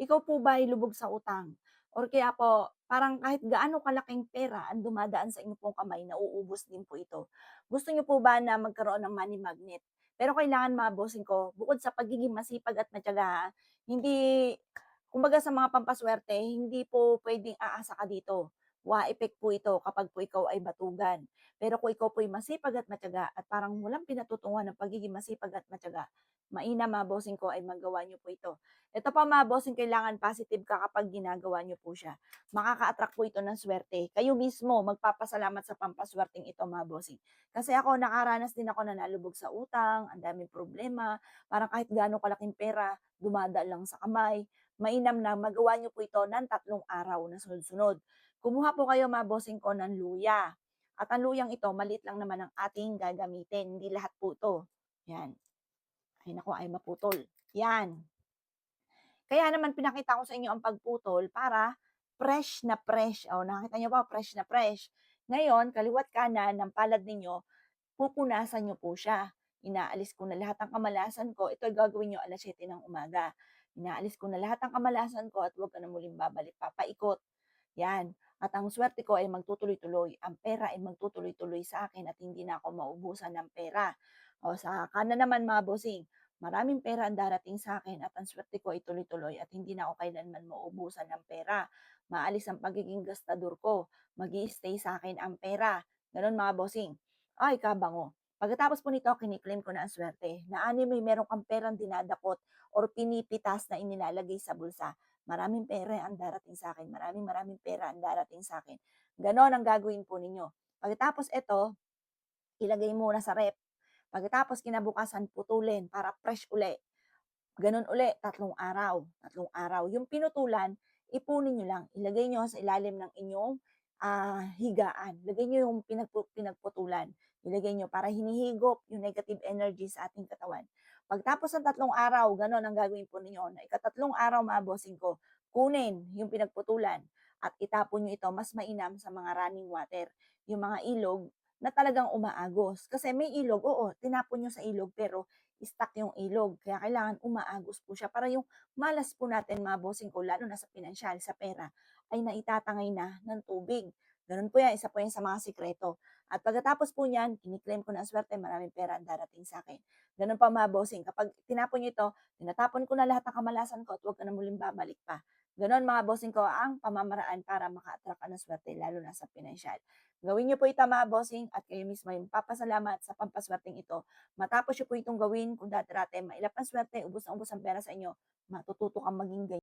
ikaw po ba ay lubog sa utang? Or kaya po parang kahit gaano kalaking pera ang dumadaan sa inyo pong kamay, nauubos din po ito. Gusto niyo po ba na magkaroon ng money magnet? Pero kailangan mga bossing ko, bukod sa pagiging masipag at matiyaga, hindi kumbaga sa mga pampaswerte, hindi po puwedeng aasa ka dito. Wa-effect po ito kapag po ikaw ay batugan. Pero kung ikaw po'y masipag at matiyaga at parang walang pinatutunguhan ng pagiging masipag at matiyaga, mainam mga bossing ko ay magawa niyo po ito. Ito pa mga bossing, kailangan positive ka kapag ginagawa niyo po siya. Makaka-attract po ito ng swerte. Kayo mismo magpapasalamat sa pampaswerteng ito mga bossing. Kasi ako nakaranas din ako na nalubog sa utang, ang daming problema, parang kahit gaano kalaking pera, dumadaan lang sa kamay. Mainam na magawa niyo po ito ng 3 araw na sunod-sunod. Kumuha po kayo mga bossing ko ng luya. At ang luyang ito, maliit lang naman ang ating gagamitin. Hindi lahat po ito. Yan. Ay naku, ay maputol. Yan. Kaya naman pinakita ko sa inyo ang pagputol para fresh na fresh. O, nakita niyo ba, fresh na fresh. Ngayon, kaliwat kanan ng palad ninyo, pupunasan niyo po siya. Inaalis ko na lahat ng kamalasan ko. Ito gagawin niyo 7:00 ng umaga. Inaalis ko na lahat ng kamalasan ko at huwag ka na muling babalik. Papaikot. Yan. At ang swerte ko ay magtutuloy-tuloy. Ang pera ay magtutuloy-tuloy sa akin at hindi na ako maubusan ng pera. O sa kanan naman mga bossing, maraming pera ang darating sa akin at ang swerte ko ay tuloy-tuloy at hindi na ako kailanman maubusan ng pera. Maalis ang pagiging gastador ko. Mag-i-stay sa akin ang pera. Ganon mga bossing. Ay, kabango. Pagkatapos po nito, kiniklaim ko na ang swerte na may meron kang perang dinadakot or pinipitas na inilalagay sa bulsa. Maraming pera ang darating sa akin, maraming maraming pera ang darating sa akin. Gano'n ang gagawin po ninyo. Pagkatapos ito, ilagay muna sa ref. Pagkatapos kinabukasan putulin para fresh uli. Gano'n uli, 3 araw, 3 araw. Yung pinutulan, ipunin niyo lang, ilagay niyo sa ilalim ng inyong, higaan. Lagay niyo yung pinagputulan, ilagay niyo para hinihigop yung negative energy sa ating katawan. Pagtapos ng 3 araw, gano'n ang gagawin po ninyo na ikatatlong araw mga bossing ko, kunin yung pinagputulan at itapon niyo ito mas mainam sa mga running water, yung mga ilog na talagang umaagos. Kasi may ilog, oo, tinapon niyo sa ilog pero stuck yung ilog. Kaya kailangan umaagos po siya para yung malas po natin mga bossing ko, lalo na sa pinansyal, sa pera, ay naitatangay na ng tubig. Ganun po yan, isa po yan sa mga sikreto. At pagkatapos po niyan, kiniklaim ko na ang swerte, maraming pera ang darating sa akin. Ganun pa mga bossing, kapag tinapon niyo ito, tinatapon ko na lahat ng kamalasan ko at huwag ka na muling babalik pa. Ganon mga bossing ko ang pamamaraan para maka-attract ka ng swerte, lalo na sa pinansyal. Gawin niyo po ito mga bossing at kayo mismo yung papasalamat sa pampaswerteng ito. Matapos niyo po itong gawin, kung dati-dati mailap ang swerte, ubos na ubos ang pera sa inyo, matututo kang maging ganyan.